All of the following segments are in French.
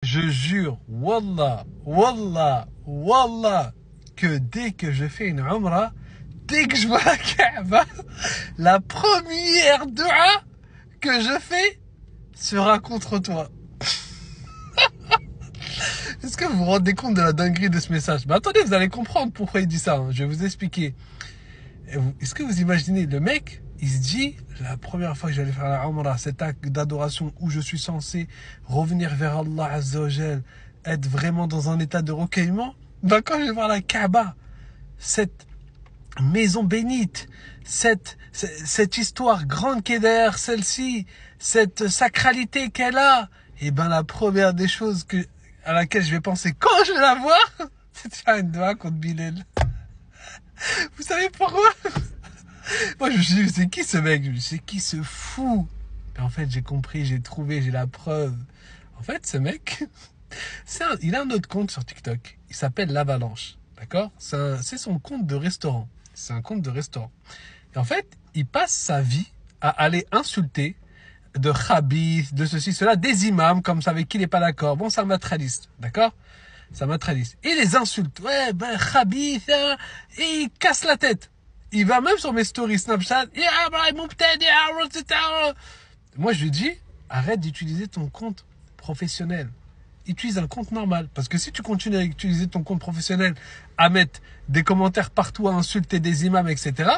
Je jure, wallah, wallah, wallah, que dès que je fais une umrah, dès que je vois la Kaaba, la première dua que je fais sera contre toi. Est-ce que vous vous rendez compte de la dinguerie de ce message? Mais attendez, vous allez comprendre pourquoi il dit ça. Je vais vous expliquer. Est-ce que vous imaginez le mec, il se dit, la première fois que j'allais faire la Umrah, cet acte d'adoration où je suis censé revenir vers Allah Azza wa Jal, être vraiment dans un état de recueillement, ben quand je vais voir la Kaaba, cette maison bénite, cette histoire grande qui est derrière celle-ci, cette sacralité qu'elle a, et ben la première des choses à laquelle je vais penser quand je vais la voir, c'est de faire une doigt contre Bilal. Vous savez pourquoi? Moi, je me suis dit, c'est qui ce mec? C'est qui ce fou? Et en fait, j'ai compris, j'ai trouvé, j'ai la preuve. En fait, ce mec, il a un autre compte sur TikTok. Il s'appelle l'Avalanche. D'accord? C'est son compte de restaurant. C'est un compte de restaurant. Et en fait, il passe sa vie à aller insulter de khabith, de ceci, cela, des imams, comme ça, avec qui il n'est pas d'accord. Bon, c'est un matraliste. D'accord? C'est un matraliste. Il les insulte. Ouais, ben, khabith, hein, et il casse la tête. Il va même sur mes stories Snapchat. Moi, je lui dis, arrête d'utiliser ton compte professionnel. Utilise un compte normal. Parce que si tu continues à utiliser ton compte professionnel, à mettre des commentaires partout, à insulter des imams, etc.,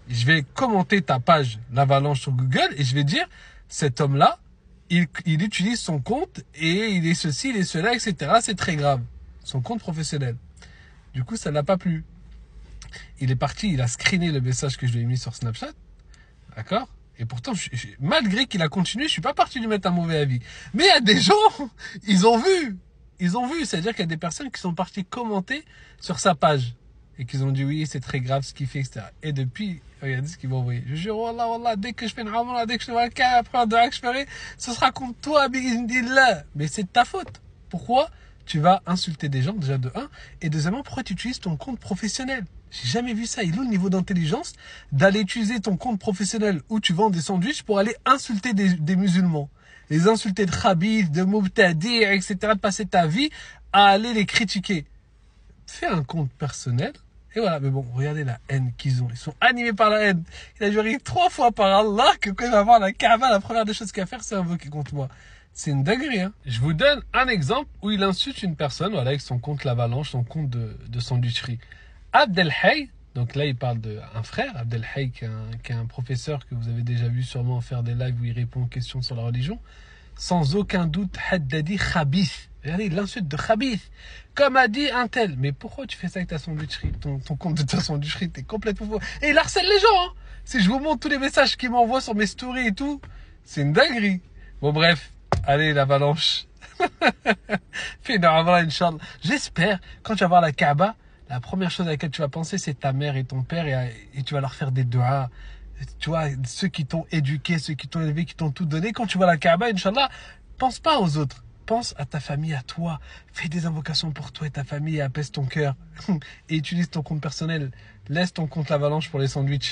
je vais commenter ta page l'Avalanche sur Google et je vais dire, cet homme-là, il utilise son compte et il est ceci, il est cela, etc. C'est très grave. Son compte professionnel. Du coup, ça n'a pas plu. Il est parti, il a screené le message que je lui ai mis sur Snapchat. D'accord? Et pourtant, malgré qu'il a continué, je suis pas parti lui mettre un mauvais avis. Mais il y a des gens, ils ont vu. Ils ont vu. C'est-à-dire qu'il y a des personnes qui sont parties commenter sur sa page. Et qu'ils ont dit oui, c'est très grave ce qu'il fait, etc. Et depuis, regardez ce qu'ils m'ont envoyé. Je jure, wallah, wallah, dès que je fais une umrah, dès que je vois le cas, après un doigt que je ferai, ce sera contre toi, bi'idhnillah. Mais c'est de ta faute. Pourquoi tu vas insulter des gens, déjà de 1, et deuxièmement, pourquoi tu utilises ton compte professionnel? J'ai jamais vu ça. Il a le niveau d'intelligence d'aller utiliser ton compte professionnel où tu vends des sandwichs pour aller insulter des musulmans. Les insulter de khabith, de mubtadi, etc. De passer ta vie à aller les critiquer. Fais un compte personnel. Et voilà, mais bon, regardez la haine qu'ils ont. Ils sont animés par la haine. Il a juré 3 fois par Allah que quand il va voir la Kaaba, la première des choses qu'il va faire, c'est invoquer contre moi. C'est une dinguerie, hein. Je vous donne un exemple où il insulte une personne, voilà, avec son compte l'Avalanche, son compte de sandwicherie. Abdelhay, donc là il parle d'un frère, Abdelhay qui est un professeur que vous avez déjà vu sûrement faire des lives où il répond aux questions sur la religion. Sans aucun doute, Haddadi khabith. Regardez, l'insulte de khabith. Comme a dit un tel. Mais pourquoi tu fais ça avec ta sandwicherie, ton compte de ta sandwicherie, t'es complètement fou. Et il harcèle les gens, hein. Si je vous montre tous les messages qu'il m'envoie sur mes stories et tout, c'est une dinguerie. Bon bref, allez l'Avalanche. Fais une umrah, Inch'Allah. J'espère, quand tu vas voir la Kaaba, la première chose à laquelle tu vas penser, c'est ta mère et ton père et tu vas leur faire des duas. Tu vois, ceux qui t'ont éduqué, ceux qui t'ont élevé, qui t'ont tout donné. Quand tu vois la Kaaba, Inch'Allah, pense pas aux autres. Pense à ta famille, à toi. Fais des invocations pour toi et ta famille et apaise ton cœur. Et utilise ton compte personnel. Laisse ton compte l'Avalanche pour les sandwichs.